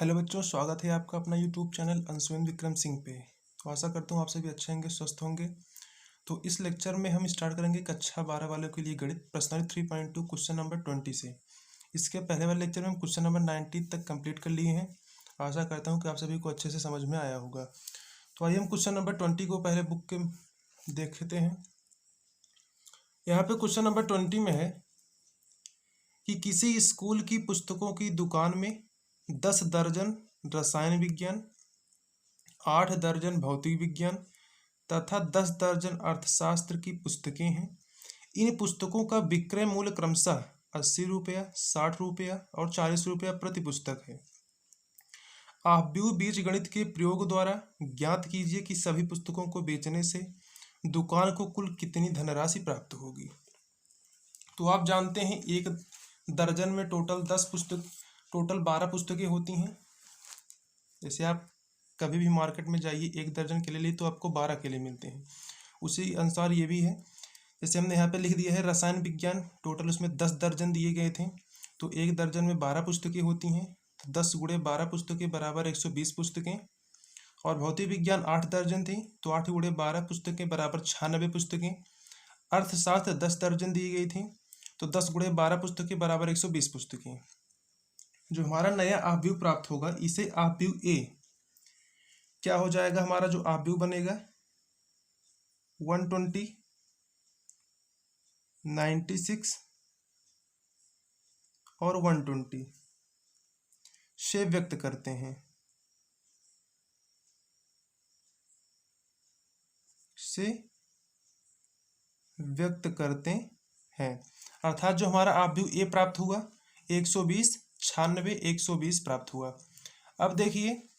Hello बच्चों, स्वागत है आपका अपना यूट्यूब चैनल अंशुमन विक्रम सिंह पे। तो आशा करता हूँ आप सभी अच्छे होंगे, स्वस्थ होंगे। तो इस लेक्चर में हम स्टार्ट करेंगे कक्षा 12 वालों के लिए गणित प्रश्नावली 3.2 क्वेश्चन नंबर 20 से। इसके पहले वाले लेक्चर में हम क्वेश्चन नंबर 19 तक कंप्लीट कर लिए हैं। आशा करता हूँ कि आप सभी को अच्छे से समझ में आया होगा। तो आइए हम क्वेश्चन नंबर 20 को पहले बुक के देखते हैं। यहाँ पे क्वेश्चन नंबर 20 में है कि किसी स्कूल की पुस्तकों की दुकान में 10 दर्जन रसायन विज्ञान, 8 दर्जन भौतिक विज्ञान तथा 10 दर्जन अर्थशास्त्र की पुस्तकें हैं। इन पुस्तकों का विक्रय मूल्य क्रमशः 80 रुपया, 60 रुपया और 40 रुपया प्रति पुस्तक है। आव्यूह बीजगणित के प्रयोग द्वारा ज्ञात कीजिए कि सभी पुस्तकों को बेचने से दुकान को कुल कितनी धनराशि प्राप्त होगी। तो आप जानते हैं एक दर्जन में टोटल 12 पुस्तकें होती हैं। जैसे आप कभी भी मार्केट में जाइए, एक दर्जन केले लिए तो आपको 12 केले मिलते हैं। उसी अनुसार ये भी है। जैसे हमने यहाँ पे लिख दिया है रसायन विज्ञान, टोटल उसमें 10 दर्जन दिए गए थे। तो एक दर्जन में 12 पुस्तकें होती हैं, तो 10 गुणे 12 पुस्तकें बराबर 120 पुस्तकें। और भौतिक विज्ञान 8 दर्जन थी, तो 8 गुणे 12 पुस्तकें बराबर 96 पुस्तकें। अर्थशास्त्र 10 दर्जन दी गई थी, तो 10 गुणे 12 पुस्तकें बराबर 120 पुस्तकें। जो हमारा नया आव्यूह प्राप्त होगा, इसे आव्यूह ए क्या हो जाएगा। हमारा जो आव्यूह बनेगा 120, 96 और 120 से व्यक्त करते हैं, अर्थात जो हमारा आव्यूह ए प्राप्त हुआ 120, 96, 120 प्राप्त हुआ। अब देखिए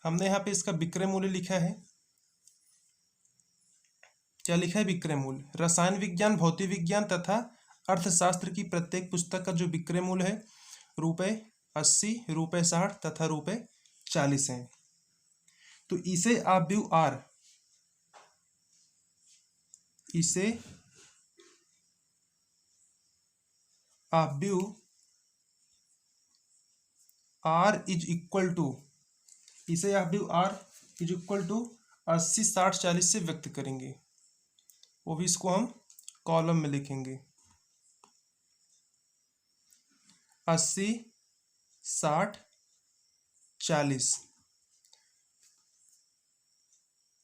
हमने यहाँ पे इसका विक्रय मूल्य लिखा है। क्या लिखा है? विक्रय मूल्य। रसायन विज्ञान, भौतिक विज्ञान तथा अर्थशास्त्र की प्रत्येक पुस्तक का जो विक्रय मूल्य है ₹80, ₹60 तथा ₹40 है। तो इसे आव्यूह आर इज इक्वल टू 80, 60, 40 से व्यक्त करेंगे। वो भी इसको हम कॉलम में लिखेंगे 80, 60, 40।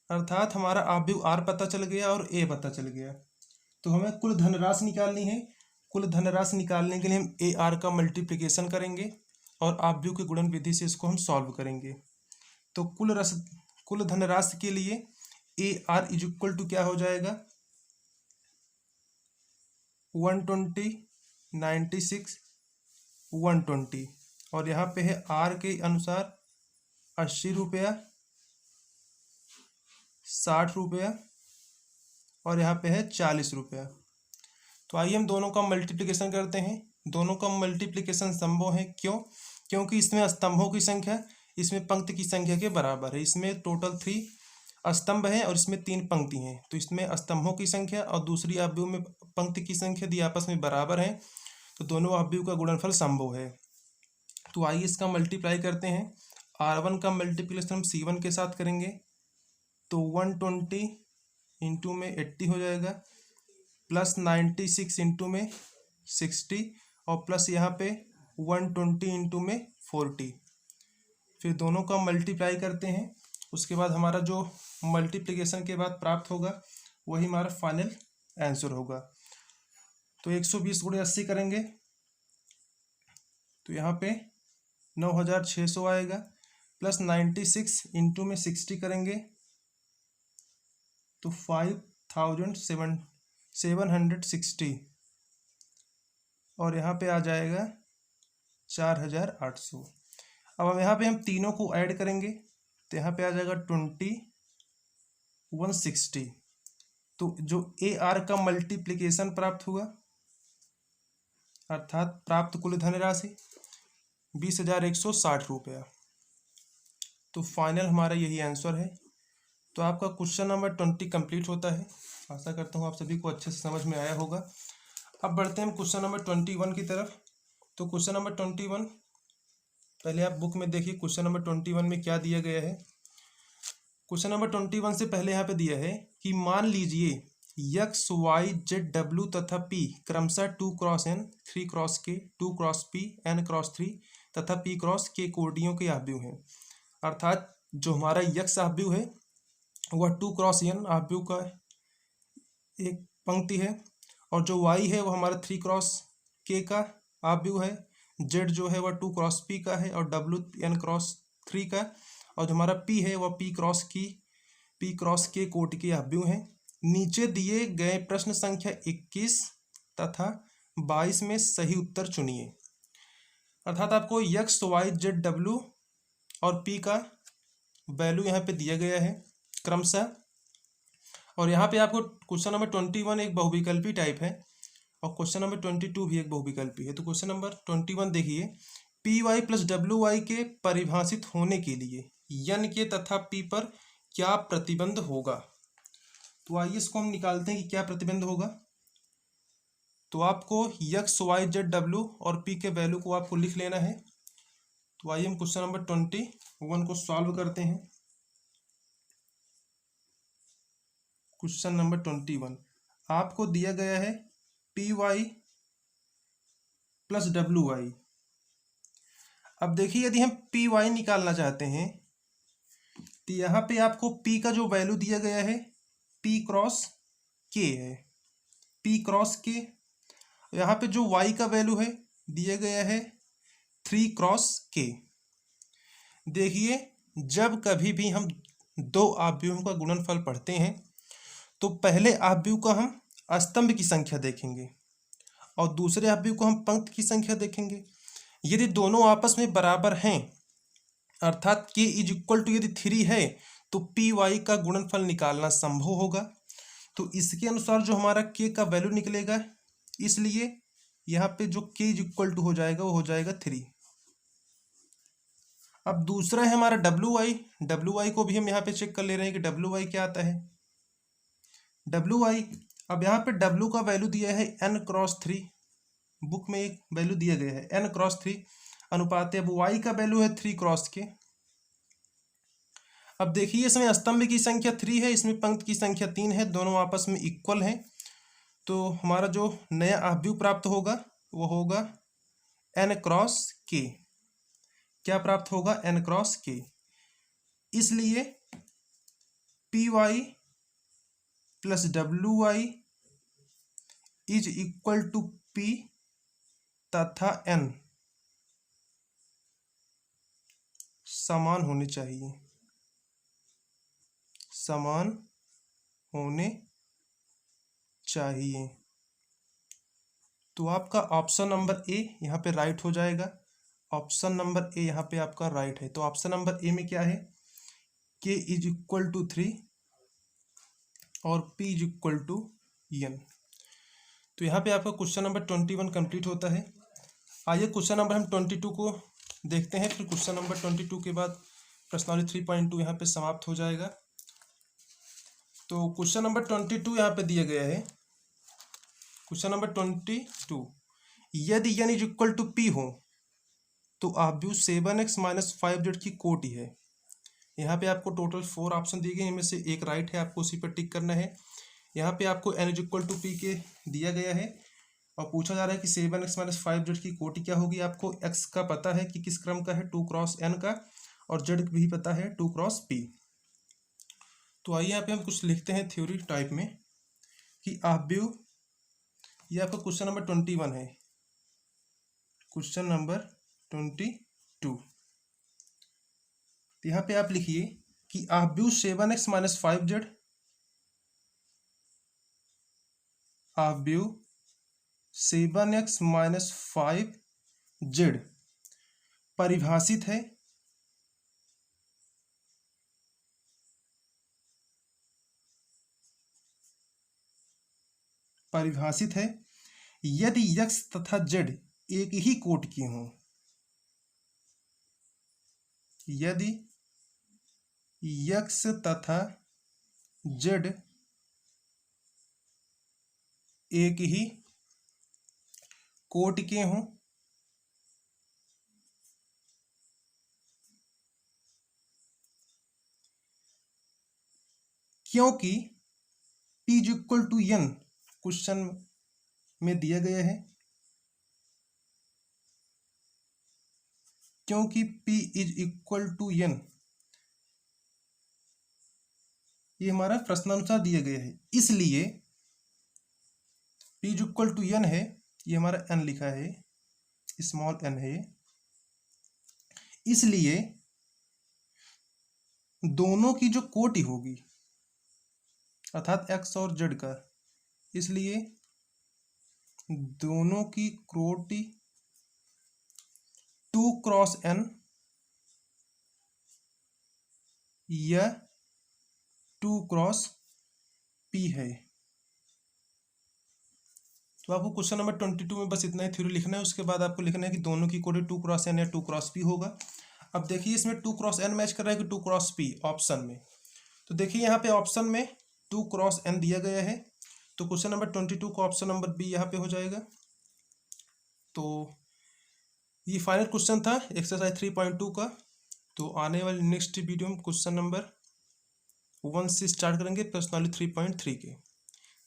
अर्थात हमारा आव्यूह आर पता चल गया और ए पता चल गया। तो हमें कुल धनराशि निकालनी है। कुल धनराशि निकालने के लिए हम ए आर का मल्टीप्लिकेशन करेंगे और आव्यूह के गुणन विधि से इसको हम सॉल्व करेंगे। तो कुल धनराशि के लिए a r is equal to क्या हो जाएगा 120, 96, 120। और यहाँ पे है आर के अनुसार 80 रुपया, 60 रुपया और यहाँ पे है 40 रुपया। तो आइए हम दोनों का मल्टीप्लिकेशन करते हैं। दोनों का मल्टीप्लिकेशन संभव है। क्यों? क्योंकि इसमें स्तंभों की संख्या इसमें पंक्ति की संख्या के बराबर है। इसमें टोटल 3 स्तंभ है और इसमें 3 पंक्ति हैं। तो इसमें स्तंभों की संख्या और दूसरी आव्यूह में पंक्ति की संख्या यदि आपस में बराबर है तो दोनों आव्यूह का गुणनफल संभव है। तो आइए इसका मल्टीप्लाई करते हैं। R1 का मल्टीप्लिकेशन हम C1 के साथ करेंगे तो 120 इंटू में 80 हो जाएगा, प्लस 96 इंटू में 60 और प्लस यहाँ पे 120 इंटू में 40। फिर दोनों का मल्टीप्लाई करते हैं। उसके बाद हमारा जो मल्टीप्लिकेशन के बाद प्राप्त होगा वही हमारा फाइनल आंसर होगा। तो 120 गुणे 80 करेंगे तो यहाँ पे 9600 आएगा, प्लस 96 इंटू में 60 करेंगे तो 5760 और यहाँ पे आ जाएगा 4800। अब हम यहाँ पे हम तीनों को ऐड करेंगे तो यहाँ पे आ जाएगा 160। तो जो ए आर का मल्टीप्लिकेशन प्राप्त हुआ अर्थात प्राप्त कुल धनराशि 20,160 रुपया। तो फाइनल हमारा यही आंसर है। तो आपका क्वेश्चन नंबर 20 कंप्लीट होता है। आशा करता हूँ आप सभी को अच्छे से समझ में आया होगा। अब बढ़ते हैं क्वेश्चन नंबर 21 की तरफ। तो क्वेश्चन नंबर 21 पहले आप बुक में देखिए क्वेश्चन नंबर 21 में क्या दिया गया है। क्वेश्चन नंबर 21 से पहले यहाँ पे दिया है कि मान लीजिए एक्स वाई जेड डब्ल्यू तथा पी क्रमशः 2 क्रॉस एन, 3 क्रॉस के, 2 क्रॉस पी, एन क्रॉस 3 तथा पी क्रॉस के कोटियों के आव्यूह हैं। अर्थात जो हमारा यक्स आव्यूह है वह 2 क्रॉस एन आव्यूह का एक पंक्ति है, और जो वाई है वह हमारा 3 क्रॉस के का आव्यूह है, जेड जो है वह 2 क्रॉस पी का है और डब्ल्यू एन क्रॉस 3 का, और जो हमारा पी है वह पी क्रॉस के कोटि के आव्यूह है। नीचे दिए गए प्रश्न संख्या 21 तथा 22 में सही उत्तर चुनिए। अर्थात आपको एक्स वाई जेड डब्ल्यू और पी का वैल्यू यहाँ पे दिया गया है क्रमशः, और यहाँ पे आपको क्वेश्चन नंबर 21 एक बहुविकल्पी टाइप है और क्वेश्चन नंबर 22 भी एक बहुविकल्पी है। तो क्वेश्चन नंबर 21 देखिए, P Y plus W Y के परिभाषित होने के लिए यन के तथा पी पर क्या प्रतिबंध होगा। तो आइए इसको हम निकालते हैं कि क्या प्रतिबंध होगा। तो आपको एक्स वाई जेड डब्ल्यू और पी के वैल्यू को आपको लिख लेना है। तो आइए हम क्वेश्चन नंबर 21 को सॉल्व करते हैं। क्वेश्चन नंबर 21 आपको दिया गया है P Y plus W Y. अब देखिए यदि हम पी वाई निकालना चाहते हैं तो यहाँ पे आपको पी का जो वैल्यू दिया गया है पी क्रॉस के है, पी क्रॉस के। यहाँ पे जो वाई का वैल्यू है दिया गया है 3 क्रॉस के। देखिए जब कभी भी हम दो आव्यूहों का गुणनफल पढ़ते हैं तो पहले आव्यूह का हम स्तंभ की संख्या देखेंगे और दूसरे आव्यूह को हम पंक्ति की संख्या देखेंगे। यदि दोनों आपस में बराबर हैं अर्थात k इज इक्वल टू यदि 3 है तो पी वाई का गुणनफल निकालना संभव होगा। तो इसके अनुसार जो हमारा k का वैल्यू निकलेगा, इसलिए यहाँ पे जो k इज इक्वल टू हो जाएगा वो हो जाएगा 3। अब दूसरा है हमारा डब्ल्यू वाई को भी हम यहाँ पे चेक कर ले रहे हैं कि डब्ल्यू वाई क्या आता है। डब्ल्यू वाई, अब यहाँ पे डब्ल्यू का वैल्यू दिया है n क्रॉस 3, बुक में एक वैल्यू दिया गया है n क्रॉस 3 अनुपात, अब वाई का वैल्यू है 3 क्रॉस के। अब देखिए इसमें स्तंभ की संख्या 3 है, इसमें पंक्ति की संख्या 3 है, दोनों आपस में इक्वल हैं। तो हमारा जो नया आव्यूह प्राप्त होगा वो होगा n क्रॉस के। क्या प्राप्त होगा? n क्रॉस के। इसलिए P Y plus W Y is equal to P तथा n समान होने चाहिए, समान होने चाहिए। तो आपका ऑप्शन नंबर ए यहाँ पे राइट हो जाएगा। ऑप्शन नंबर ए यहाँ पे आपका राइट है। तो ऑप्शन नंबर ए में क्या है, k इज इक्वल टू 3 और p is equal to n। तो यहाँ पे आपका क्वेश्चन नंबर 21 कंप्लीट होता है। आइए क्वेश्चन नंबर हम 22 को देखते हैं, फिर क्वेश्चन नंबर 22 के बाद प्रश्नावली 3.2 यहाँ पे समाप्त हो जाएगा। तो क्वेश्चन नंबर 22 यहाँ पे दिया गया है। क्वेश्चन नंबर 22, यदि n is equal to p हो तो आव्यूह 7x माइनस 5z की कोटि है। यहाँ पे आपको टोटल 4 ऑप्शन दिए गए, इनमें से एक राइट है, आपको उसी पर टिक करना है। यहाँ पे आपको n is equal to P के दिया गया है और पूछा जा रहा है कि 7x माइनस 5z की कोटि क्या होगी। आपको x का पता है कि किस क्रम का है, 2 क्रॉस n का, और z भी पता है 2 क्रॉस p। तो आइए यहाँ पे हम कुछ लिखते हैं थ्योरी टाइप में कि आव्यूह, ये आपका क्वेश्चन नंबर 21 है, क्वेश्चन नंबर 22। यहाँ पे आप लिखिए कि आव्यूह 7x माइनस 5z, आव्यूह 7x माइनस 5z परिभाषित है यदि x तथा z एक ही कोटि के हों। यदि x तथा z एक ही कोटि के हों क्योंकि P is equal to n question में दिया गया है, क्योंकि P is equal to n ये हमारा प्रश्नानुसार दिया गया है, इसलिए P is equal to n है, ये हमारा n लिखा है, स्मॉल n है, इसलिए दोनों की जो कोटि होगी अर्थात x और z का, इसलिए दोनों की कोटि 2 क्रॉस n या 2 क्रॉस p है। तो आपको क्वेश्चन नंबर 22 में बस इतना ही थ्योरी लिखना है, उसके बाद आपको लिखना है कि दोनों की कोटि 2 क्रॉस n या 2 क्रॉस p होगा। अब देखिए इसमें 2 क्रॉस n मैच कर रहा है कि 2 क्रॉस p ऑप्शन में, तो देखिए यहाँ पे ऑप्शन में 2 क्रॉस n दिया गया है, तो क्वेश्चन नंबर 22 का ऑप्शन नंबर बी यहाँ पे हो जाएगा। तो ये फाइनल क्वेश्चन था एक्सरसाइज 3.2 का। तो आने वाली नेक्स्ट वीडियो में क्वेश्चन नंबर 1 से स्टार्ट करेंगे, प्रश्नावली 3.3 के।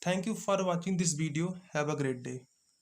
Thank you for watching this video, have a great day.